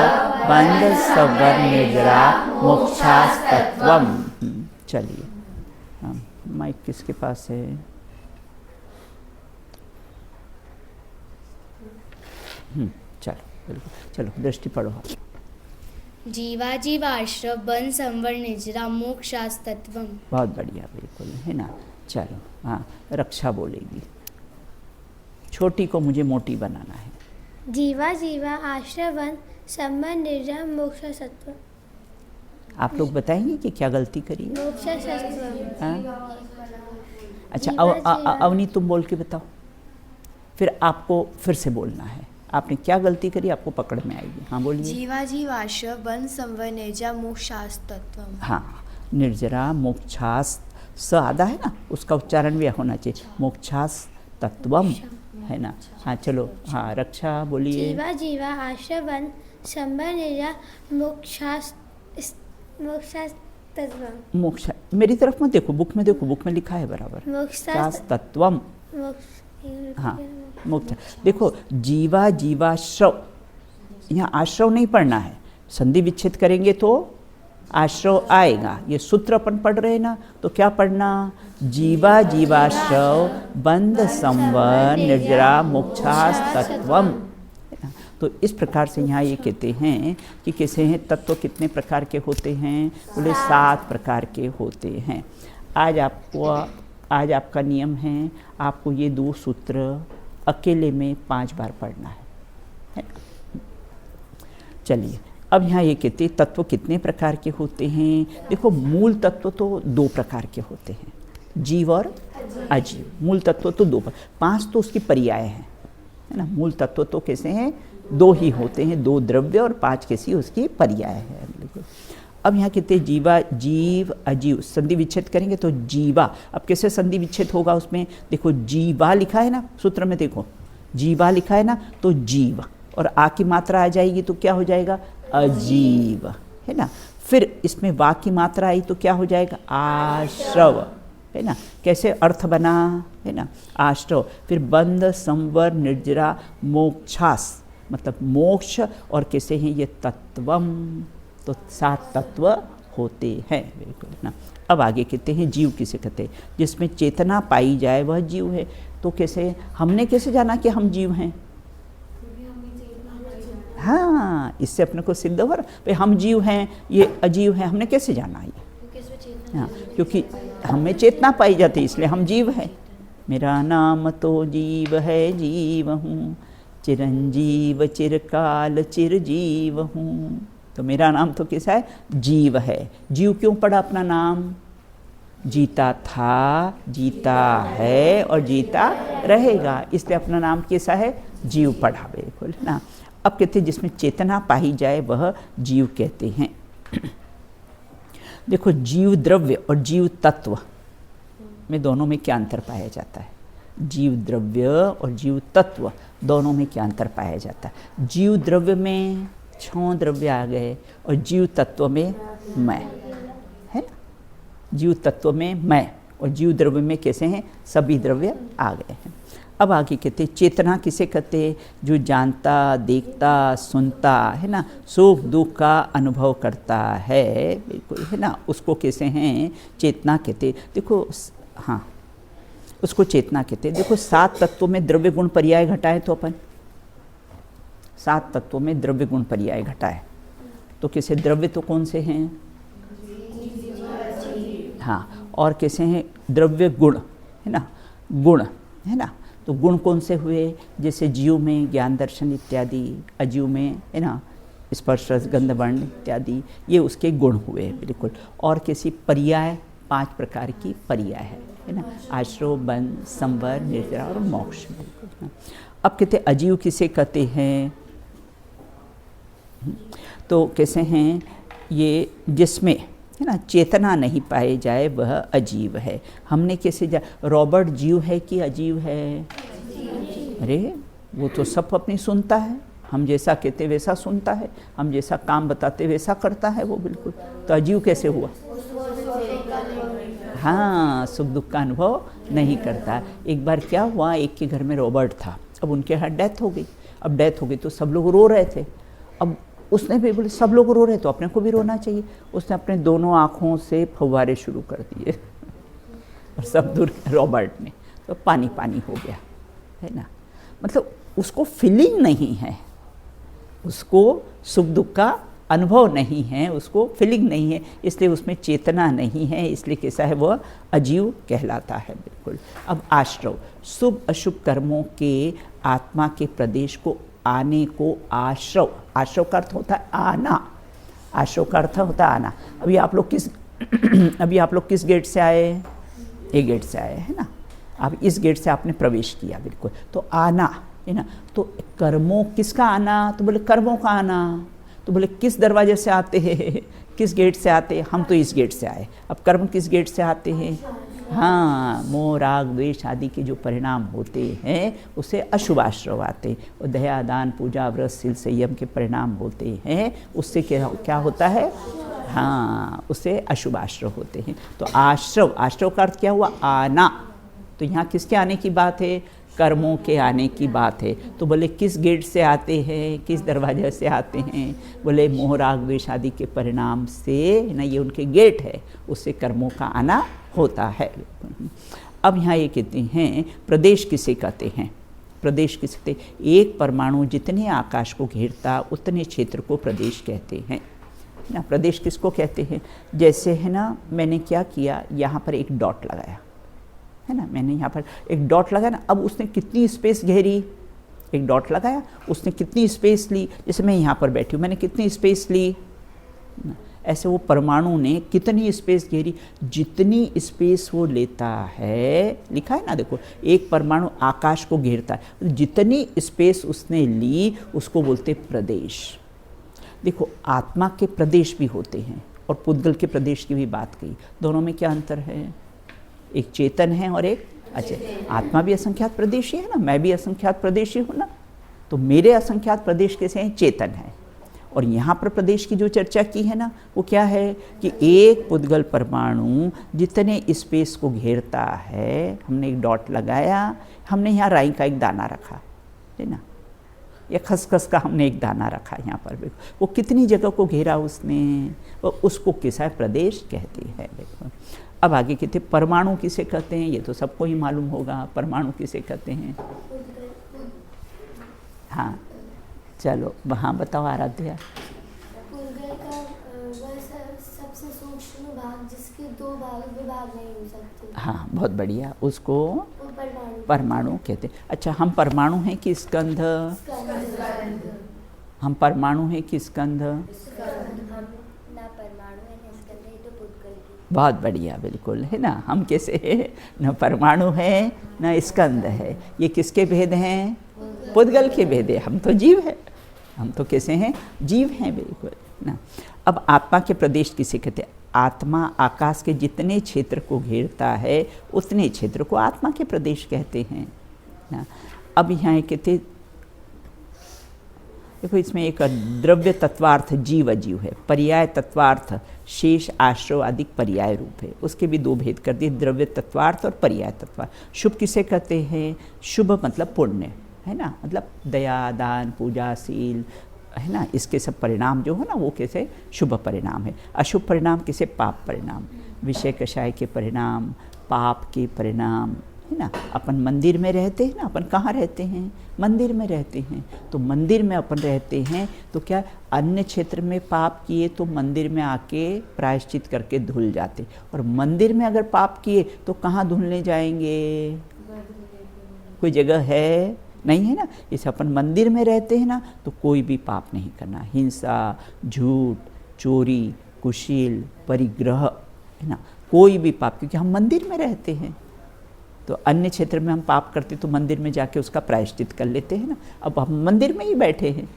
बंध संवर निर्जरा, मोक्षास्तत्वम। चलिए, हाँ, माइक किसके पास है? चलो बिल्कुल, चलो दृष्टि पढ़ो। जीवा जीवाश्रव, बंध संवर, निर्जरा, मोक्षास्तत्वम। बहुत बढ़िया, बिल्कुल, है ना। चलो हाँ, रक्षा बोलेगी। छोटी को मुझे मोटी बनाना है। जीवा जीवा आश्रवन संबंध निर्जरा मोक्ष सत्व। आप लोग बताएंगे कि क्या गलती करी है? मोक्ष सत्व। हाँ? अच्छा, अवनी तुम बोल के बताओ, फिर आपको फिर से बोलना है। आपने क्या गलती करी, आपको पकड़ में आएगी। हाँ बोलिए। जीवा जीवाश्रव, बंध संवर, निर्जरा, मोक्षास्तत्वम। हाँ, निर्जरा मोक्षास, स आधा है ना, उसका उच्चारण भी होना चाहिए, मोक्षास तत्वम, है ना। हाँ चलो, हाँ रक्षा बोलिए। जीवा जीवा आश्रवन संबंध निर्जरा मोक्षास तत्वम। मोक्ष, मेरी तरफ मत देखो, बुक में देखो, बुक में लिखा है बराबर, मोक्षास तत्वम। हाँ मोक्ष, देखो जीवा जीवाश्रव, यहाँ आश्रव नहीं पढ़ना है, संधि विच्छेद करेंगे तो आश्रव आएगा। ये सूत्र अपन पढ़ रहे हैं ना, तो क्या पढ़ना? जीवा जीवाश्रव, बंध संवर, निर्जरा, मोक्षास तत्वम। तो इस प्रकार से यहाँ ये कहते हैं कि कैसे हैं तत्व, कितने प्रकार के होते हैं? बोले 7 प्रकार के होते हैं। आज आपका नियम है, आपको ये 2 सूत्र अकेले में 5 बार पढ़ना है। चलिए, अब यहाँ ये कहते हैं तत्व कितने प्रकार के होते हैं। देखो, मूल तत्व तो 2 प्रकार के होते हैं, जीव और अजीव। मूल तत्व तो 2, 5 तो उसकी पर्याय है ना। मूल तत्व तो कैसे हैं? 2 ही होते हैं, 2 द्रव्य और 5 कैसी उसकी पर्याय है। अब यहाँ कहते हैं जीवा, जीव, अजीव, संधि विच्छेद करेंगे तो जीवा। अब कैसे संधि विच्छेद होगा उसमें? देखो जीवा लिखा है ना सूत्र में, देखो जीवा लिखा है ना, तो जीव और आ की मात्रा आ जाएगी तो क्या हो जाएगा? अजीव, है ना। फिर इसमें वा की मात्रा आई तो क्या हो जाएगा? आश्रव, है ना। कैसे अर्थ बना, है ना, आश्रव। फिर बंध, संवर, निर्जरा, मोक्षास, मतलब मोक्ष, और कैसे हैं ये? तत्वम, तो 7 तत्व होते हैं, बिल्कुल ना। अब आगे कहते हैं जीव किसे कहते हैं? जिसमें चेतना पाई जाए वह जीव है। तो कैसे, हमने कैसे जाना कि हम जीव हैं? हाँ, इससे अपने को सिद्ध हो रहा भाई हम जीव हैं, ये अजीव हैं, हमने कैसे जाना ये? हाँ, क्योंकि हमें चेतना पाई जाती है इसलिए हम जीव हैं। मेरा नाम तो जीव है, जीव हूँ, चिरंजीव चिरकाल चिरजीव हूँ। तो मेरा नाम तो कैसा है? जीव है। जीव क्यों पड़ा अपना नाम? जीता था, जीता है और जीता रहेगा, इसलिए अपना नाम कैसा है? जीव पड़ा, बिल्कुल ना। अब कहते हैं जिसमें चेतना पाई जाए वह जीव कहते हैं। देखो जीव द्रव्य और जीव तत्व में दोनों में क्या अंतर पाया जाता है? जीव द्रव्य और जीव तत्व दोनों में क्या अंतर पाया जाता है? जीव द्रव्य में 6 द्रव्य आ गए और जीव तत्व में मैं, है ना। जीव तत्व में मैं और जीव द्रव्य में कैसे हैं? सभी द्रव्य आ गए हैं। अब आगे कहते चेतना किसे कहते? जो जानता, देखता, सुनता, है ना, सुख दुख का अनुभव करता है, बिल्कुल, है ना, उसको कैसे हैं? चेतना कहते। देखो हाँ, उसको चेतना कहते हैं। देखो 7 तत्वों में द्रव्य गुण पर्याय घटाए तो अपन 7 तत्वों में द्रव्य गुण पर्याय घटाए तो कैसे? द्रव्य तो कौन से हैं? हाँ, और कैसे हैं? द्रव्य गुण, है ना, गुण, है ना। तो गुण कौन से हुए? जैसे जीव में ज्ञान दर्शन इत्यादि, अजीव में, है ना, स्पर्श रस गंध वर्ण इत्यादि, ये उसके गुण हुए, बिल्कुल। और कैसी? पर्याय, 5 प्रकार की पर्याय है ना, आश्रव, बंध, संवर, निर्जरा और मोक्ष, बिल्कुल। अब कहते अजीव किसे कहते हैं? तो कैसे हैं? ये जिसमें, है ना, चेतना नहीं पाए जाए वह अजीव है। हमने कैसे रॉबर्ट जीव है कि अजीव है? अरे वो तो सब अपनी सुनता है, हम जैसा कहते वैसा सुनता है, हम जैसा काम बताते वैसा करता है वो, बिल्कुल। तो अजीव कैसे हुआ? हाँ, सुख दुख का अनुभव नहीं करता। एक बार क्या हुआ, एक के घर में रॉबर्ट था, अब उनके यहाँ डेथ हो गई। अब डेथ हो गई तो सब लोग रो रहे थे। अब उसने भी बोले सब लोग रो रहे तो अपने को भी रोना चाहिए। उसने अपने दोनों आँखों से फव्वारे शुरू कर दिए और सब दूर रॉबर्ट ने, तो पानी पानी हो गया, है ना। मतलब उसको फीलिंग नहीं है, उसको सुख दुख का अनुभव नहीं है, उसको फीलिंग नहीं है, इसलिए उसमें चेतना नहीं है, इसलिए कैसा है? वह अजीव कहलाता है, बिल्कुल। अब आश्रव, शुभ अशुभ कर्मों के आत्मा के प्रदेश को आने को आश्रव, आश्रव का अर्थ होता है आना, आश्रव का अर्थ होता है आना। अभी आप लोग किस गेट से आए? ए गेट से आए, है ना। अब इस गेट से आपने प्रवेश किया, बिल्कुल, तो आना, है ना। तो कर्मों, किसका आना? तो बोले कर्मों का आना। तो बोले किस दरवाजे से आते हैं? किस गेट से आते हैं? हम तो इस गेट से आए। अब कर्म किस गेट से आते हैं? हाँ, मोह राग द्वेष आदि के जो परिणाम होते हैं उसे अशुभाश्रव आते हैं। और दया दान पूजा व्रत शील संयम के परिणाम होते हैं, उससे क्या होता है? हाँ, उससे अशुभाश्रव होते हैं। तो आश्रव, आश्रव का अर्थ क्या हुआ? आना। तो यहाँ किसके आने की बात है? कर्मों के आने की बात है। तो बोले किस गेट से आते हैं? किस दरवाजे से आते हैं? बोले मोह राग द्वेष आदि के परिणाम से ना, ये उनके गेट है, उससे कर्मों का आना होता है। अब यहाँ ये कहते हैं प्रदेश किसे कहते हैं? प्रदेश किसे कहते हैं? एक परमाणु जितने आकाश को घेरता उतने क्षेत्र को प्रदेश कहते हैं ना। प्रदेश किसको कहते हैं? जैसे है ना, मैंने क्या किया, यहाँ पर एक डॉट लगाया, है ना, मैंने यहाँ पर एक डॉट लगाया ना। अब उसने कितनी स्पेस घेरी? एक डॉट लगाया, उसने कितनी स्पेस ली? जैसे मैं यहाँ पर बैठी हूँ, मैंने कितनी स्पेस ली? ऐसे वो परमाणु ने कितनी स्पेस घेरी? जितनी स्पेस वो लेता है, लिखा है ना, देखो, एक परमाणु आकाश को घेरता है, जितनी स्पेस उसने ली उसको बोलते प्रदेश। देखो, आत्मा के प्रदेश भी होते हैं। और पुद्गल के प्रदेश की भी बात कही। दोनों में क्या अंतर है? एक चेतन है और एक अचेतन। आत्मा भी असंख्यात प्रदेशी है ना, मैं भी असंख्यात प्रदेशी हूँ ना, तो मेरे असंख्यात प्रदेश कैसे हैं? चेतन है। और यहाँ पर प्रदेश की जो चर्चा की है ना, वो क्या है कि एक पुद्गल परमाणु जितने स्पेस को घेरता है, हमने एक डॉट लगाया, हमने यहाँ राई का एक दाना रखा है ना, या खसखस का हमने एक दाना रखा यहाँ पर, वो कितनी जगह को घेरा उसने, वो उसको किसा प्रदेश कहते हैं। देखो अब आगे कहते परमाणु किसे कहते हैं, ये तो सबको ही मालूम होगा, परमाणु किसे कहते हैं। हाँ चलो वहाँ बताओ आराध्या। पुद्गल का वह सबसे सूक्ष्म भाग जिसके दो विभाग नहीं हो सकते। हाँ बहुत बढ़िया, उसको परमाणु परमाणु कहते हैं। अच्छा हम परमाणु हैं कि स्कंध? हम परमाणु हैं कि स्कंध? ना परमाणु है ना स्कंध है, तो पुद्गल की। बहुत बढ़िया, बिल्कुल है ना। हम कैसे हैं? न परमाणु है न स्कंद है। ये किसके भेद हैं? पुद्गल के भेद है। हम तो जीव हैं, हम तो कैसे हैं? जीव हैं, बिल्कुल ना। अब आत्मा के प्रदेश किसे कहते हैं? आत्मा आकाश के जितने क्षेत्र को घेरता है उतने क्षेत्र को आत्मा के प्रदेश कहते हैं ना। अब यहाँ कहते देखो, इसमें एक द्रव्य तत्वार्थ जीव अजीव है, पर्याय तत्वार्थ शेष आश्रव आदि पर्याय रूप है, उसके भी दो भेद कर दिए, द्रव्य तत्वार्थ और पर्याय तत्वार्थ। शुभ किसे कहते हैं? शुभ मतलब पुण्य है ना, मतलब दया दान पूजा शील है ना, इसके सब परिणाम जो है ना वो कैसे शुभ परिणाम है। अशुभ परिणाम किसे? पाप परिणाम, विषय कषाय के परिणाम, पाप के परिणाम है ना। अपन मंदिर में रहते हैं ना, अपन कहाँ रहते हैं? मंदिर में रहते हैं। तो मंदिर में अपन रहते हैं तो क्या अन्य क्षेत्र में पाप किए तो मंदिर में आके प्रायश्चित करके धुल जाते, और मंदिर में अगर पाप किए तो कहाँ धुलने जाएंगे? कोई जगह है नहीं है ना। इसे अपन मंदिर में रहते हैं ना तो कोई भी पाप नहीं करना, हिंसा झूठ चोरी कुशील परिग्रह है ना, कोई भी पाप, क्योंकि हम मंदिर में रहते हैं। तो अन्य क्षेत्र में हम पाप करते तो मंदिर में जाके उसका प्रायश्चित कर लेते हैं ना। अब हम मंदिर में ही बैठे हैं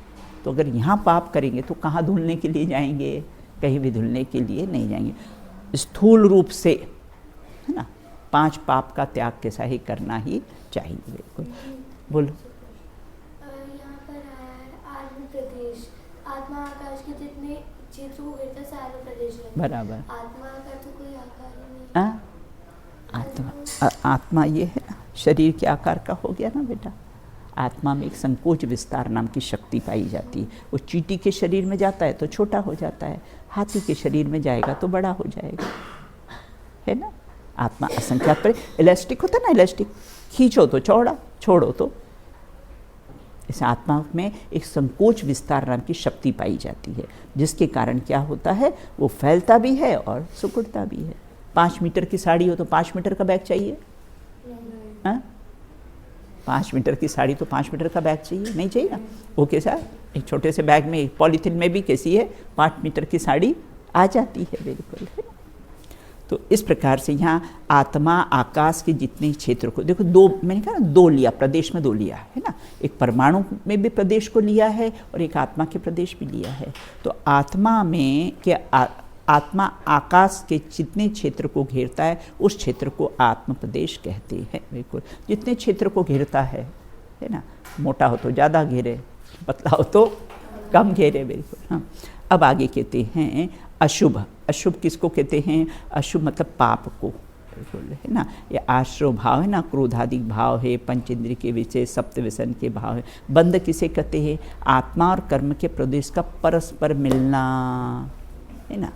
तो अगर यहाँ पाप करेंगे तो कहाँ धुलने के लिए जाएंगे? कहीं भी धुलने के लिए नहीं जाएंगे। स्थूल रूप से है ना 5 पाप का त्याग कैसा ही करना ही चाहिए। बिल्कुल बोलो। यहाँ पर आया है आत्म प्रदेश, आत्मा आकाश के जितने क्षेत्र को घेरता सारे प्रदेश है। बराबर। आत्मा का तो कोई आकार ही नहीं। आत्मा ये है ना, शरीर के आकार का हो गया ना बेटा। आत्मा में एक संकोच विस्तार नाम की शक्ति पाई जाती है। वो चींटी के शरीर में जाता है तो छोटा हो जाता है, हाथी के शरीर में जाएगा तो बड़ा हो जाएगा, है ना। आत्मा असंख्यात पर इलास्टिक होता है ना, इलास्टिक खींचो तो चौड़ा, छोड़ो तो। इस आत्मा में एक संकोच विस्तार नाम की शक्ति पाई जाती है, जिसके कारण क्या होता है, वो फैलता भी है और सिकुड़ता भी है। 5 मीटर की साड़ी हो तो 5 मीटर का बैग चाहिए? 5 मीटर की साड़ी तो 5 मीटर का बैग चाहिए? नहीं चाहिए ना। वो कैसा एक छोटे से बैग में, पॉलीथीन में भी कैसी है 5 मीटर की साड़ी आ जाती है, बिल्कुल है। तो इस प्रकार से यहाँ आत्मा आकाश के जितने क्षेत्र को देखो, 2 मैंने कहा ना 2 लिया, प्रदेश में 2 लिया है ना। एक परमाणु में भी प्रदेश को लिया है और एक आत्मा के प्रदेश भी लिया है। तो आत्मा में क्या आत्मा आकाश के जितने क्षेत्र को घेरता है उस क्षेत्र को आत्म प्रदेश कहते हैं। बिल्कुल जितने क्षेत्र को घेरता है ना, मोटा हो तो ज़्यादा घेरे, पतला हो तो कम घेरे, बिल्कुल। हाँ अब आगे कहते हैं अशुभ। अशुभ किसको कहते हैं? अशुभ मतलब पाप को, बिल्कुल है ना। ये आश्रव भाव है ना, क्रोधादिक भाव है, पंचेंद्रिय के विषय सप्त व्यसन के भाव है। बंध किसे कहते हैं? आत्मा और कर्म के प्रदेश का परस्पर मिलना है ना,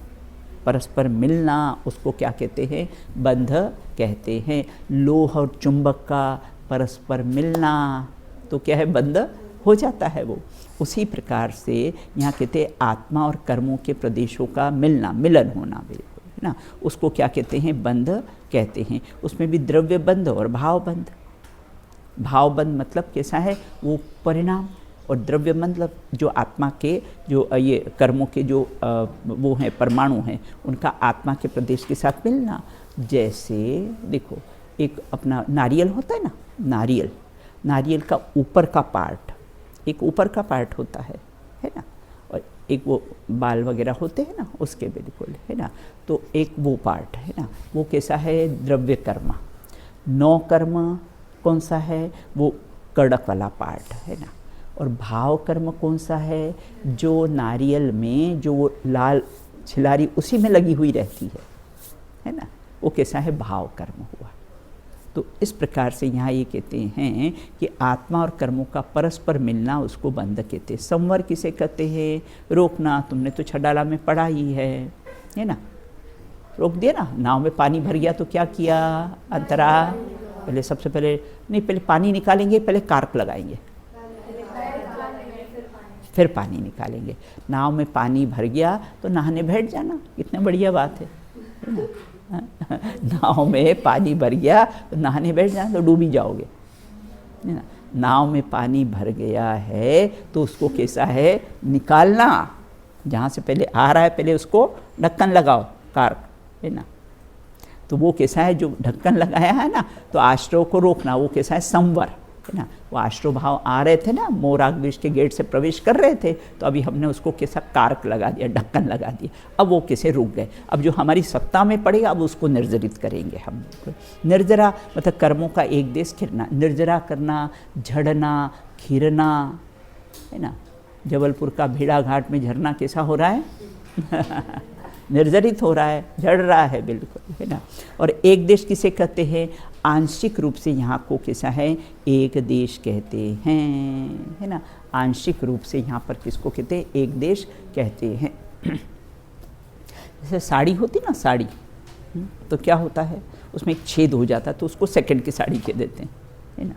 परस्पर मिलना, उसको क्या कहते हैं? बंध कहते हैं। लोह और चुंबक का परस्पर मिलना तो क्या है? बंध हो जाता है वो। उसी प्रकार से यहाँ कहते हैं आत्मा और कर्मों के प्रदेशों का मिलना, मिलन होना, बिल्कुल है ना, उसको क्या कहते हैं? बंध कहते हैं। उसमें भी द्रव्य बंध और भाव बंध। भाव बंध मतलब कैसा है? वो परिणाम, और द्रव्य मतलब जो आत्मा के जो ये कर्मों के जो वो हैं परमाणु हैं, उनका आत्मा के प्रदेश के साथ मिलना। जैसे देखो एक अपना नारियल होता है ना, नारियल का ऊपर का पार्ट, एक ऊपर का पार्ट होता है ना, और एक वो बाल वगैरह होते हैं ना, उसके बिल्कुल, है ना। तो एक वो पार्ट है ना, वो कैसा है, द्रव्य कर्म। 9 कर्म कौन सा है, वो कड़क वाला पार्ट है ना। और भाव कर्म कौन सा है, जो नारियल में जो वो लाल छिलारी उसी में लगी हुई रहती है ना, वो कैसा है, भाव कर्म हुआ। तो इस प्रकार से यहाँ ये कहते हैं कि आत्मा और कर्मों का परस्पर मिलना, उसको बंध कहते हैं। संवर किसे कहते हैं, रोकना। तुमने तो छडाला में पढ़ा ही है ना, रोक दिया ना। नाव में पानी भर गया तो क्या किया, अंतरा, पहले सबसे पहले नहीं, पहले पानी निकालेंगे, पहले कार्क लगाएंगे, फिर पानी निकालेंगे। नाव में पानी भर गया तो नहाने बैठ जाना, कितनी बढ़िया बात है ना। नाव में पानी भर गया तो नहाने बैठ जाना, तो डूब ही जाओगे, है ना। नाव में पानी भर गया है तो उसको कैसा है, निकालना। जहाँ से पहले आ रहा है पहले उसको ढक्कन लगाओ, कार्क, है ना। तो वो कैसा है, जो ढक्कन लगाया है ना, तो आश्रव को रोकना, वो कैसा है, संवर, है ना। वो आश्रव भाव आ रहे थे ना, मोराग्निश के गेट से प्रवेश कर रहे थे, तो अभी हमने उसको कैसा कारक लगा दिया, ढक्कन लगा दिया। अब वो कैसे रुक गए। अब जो हमारी सत्ता में पड़ेगा, अब उसको निर्जरित करेंगे हम। निर्जरा मतलब कर्मों का एक देश खिरना, निर्जरा करना, झड़ना, खिरना, है ना। जबलपुर का भेड़ा घाट में झरना कैसा हो रहा है निर्जरित हो रहा है, झड़ रहा है, बिल्कुल, है ना। और एक देश किसे कहते हैं, आंशिक रूप से यहाँ को कैसा है, एक देश कहते हैं, है ना। आंशिक रूप से यहाँ पर किसको कहते हैं, एक देश कहते हैं। जैसे साड़ी होती ना, साड़ी, तो क्या होता है, उसमें एक छेद हो जाता है, तो उसको सेकंड की साड़ी कह देते हैं, है ना।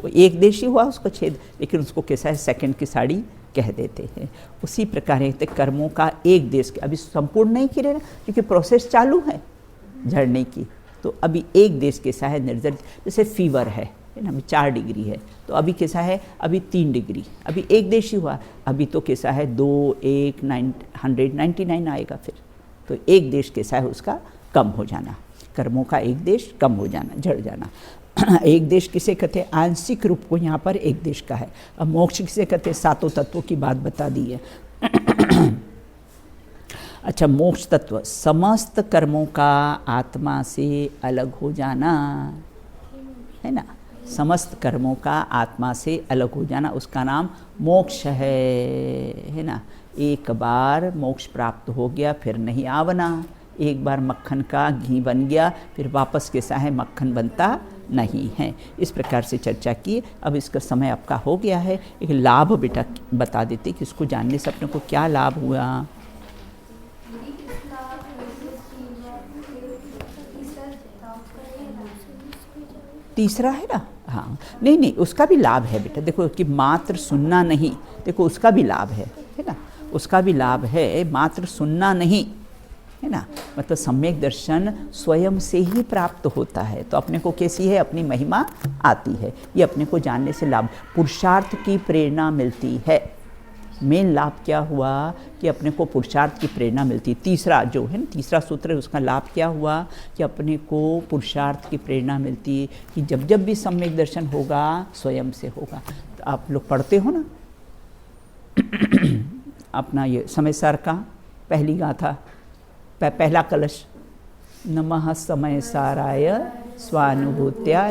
वो एक देश ही हुआ उसका छेद, लेकिन उसको कैसा है, सेकंड की साड़ी कह देते हैं। उसी प्रकार है कर्मों का एक देश के, अभी संपूर्ण नहीं किए ना, क्योंकि प्रोसेस चालू है झड़ने की। तो अभी एक देश कैसा है, निर्जरित। जैसे फीवर है ना, अभी 4 डिग्री है, तो अभी कैसा है, अभी 3 डिग्री, अभी एक देश ही हुआ। अभी तो कैसा है, 2, 1, 199 आएगा फिर। तो एक देश कैसा है, उसका कम हो जाना, कर्मों का एक देश कम हो जाना, झड़ जाना। एक देश किसे कहते हैं, आंशिक रूप को यहाँ पर एक देश का है। अब मोक्ष किसे कहते हैं, 7 तत्वों की बात बता दी है। अच्छा, मोक्ष तत्व समस्त कर्मों का आत्मा से अलग हो जाना, है ना। समस्त कर्मों का आत्मा से अलग हो जाना, उसका नाम मोक्ष है ना। एक बार मोक्ष प्राप्त हो गया फिर नहीं आवना। एक बार मक्खन का घी बन गया फिर वापस कैसा है, मक्खन बनता नहीं है। इस प्रकार से चर्चा की। अब इसका समय आपका हो गया है। एक लाभ बेटा बता देते कि इसको जानने से अपने को क्या लाभ हुआ। तीसरा है ना, हाँ, नहीं, उसका भी लाभ है बेटा। देखो कि मात्र सुनना नहीं, देखो उसका भी लाभ है ना, उसका भी लाभ है। मात्र सुनना नहीं, है ना, मतलब सम्यक दर्शन स्वयं से ही प्राप्त होता है। तो अपने को कैसी है, अपनी महिमा आती है। ये अपने को जानने से लाभ, पुरुषार्थ की प्रेरणा मिलती है। मेन लाभ क्या हुआ कि अपने को पुरुषार्थ की प्रेरणा मिलती है। तीसरा जो है ना, तीसरा सूत्र है, उसका लाभ क्या हुआ कि अपने को पुरुषार्थ की प्रेरणा मिलती है कि जब जब भी सम्यक दर्शन होगा स्वयं से होगा। तो आप लोग पढ़ते हो ना अपना ये समय सार का पहली गाथा, पहला कलश, नमः समय साराय स्वानुभूत्या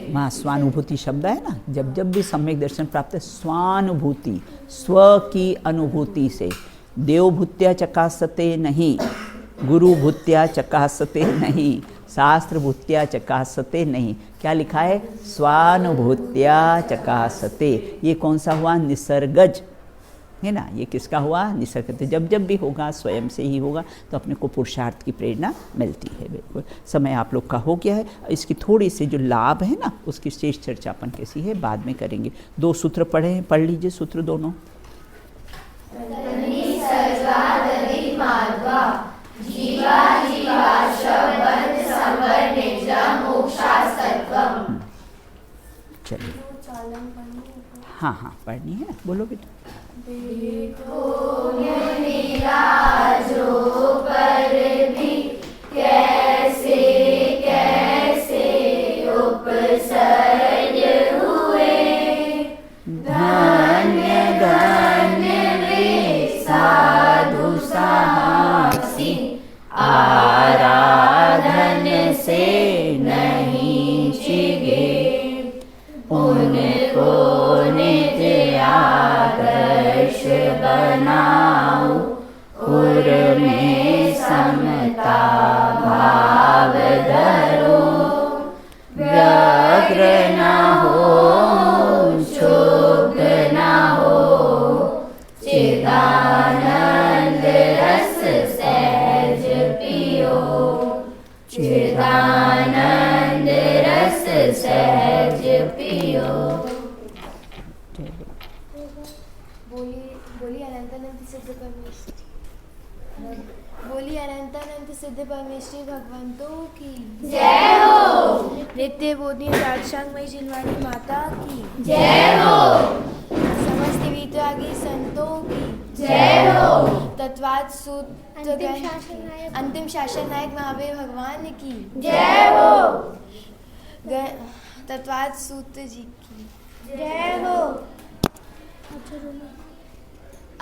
वहाँ स्वानुभूति शब्द है ना। जब जब भी सम्यक दर्शन प्राप्त है, स्वानुभूति, स्व की अनुभूति से, देवभूत्या चकासते नहीं, गुरुभूत्या चकासते नहीं, शास्त्र भूत्या चकासते नहीं। क्या लिखा है, स्वानुभूत्या चकासते। ये कौन सा हुआ, निसर्गज है ना। ये किसका हुआ, निसर्ग। जब जब भी होगा स्वयं से ही होगा, तो अपने को पुरुषार्थ की प्रेरणा मिलती है। बिल्कुल समय आप लोग का हो गया है। इसकी थोड़ी से जो लाभ है ना, उसकी शेष चर्चा अपन कैसी है बाद में करेंगे। 2 सूत्र पढ़े हैं, पढ़ लीजिए सूत्र दोनों। चलिए, हाँ पढ़नी है ना, बोलो बेटा। कैसे कैसे उपसर्ग बनाओ, उर्मे समता भाव धरो, व्यग्र न हो, क्षुब्ध न हो, चिदानंद रस सहज पियो, चिदानंद रस सहज पियो। बोली अनंतानंद सिद्ध परमेश्वरी, बोली अनंतानंद सिद्ध परमेश्वरी भगवंतों की जय हो, नित्य बोधि राजशांगमयी जिनवाणी माता की जय हो, समस्त वितरागी संतों की जय हो, तत्वाद सूत्र अंतिम शासन नायक महावीर भगवान की जय हो, तत्वाद सूत्र जी की जय हो। अच्छा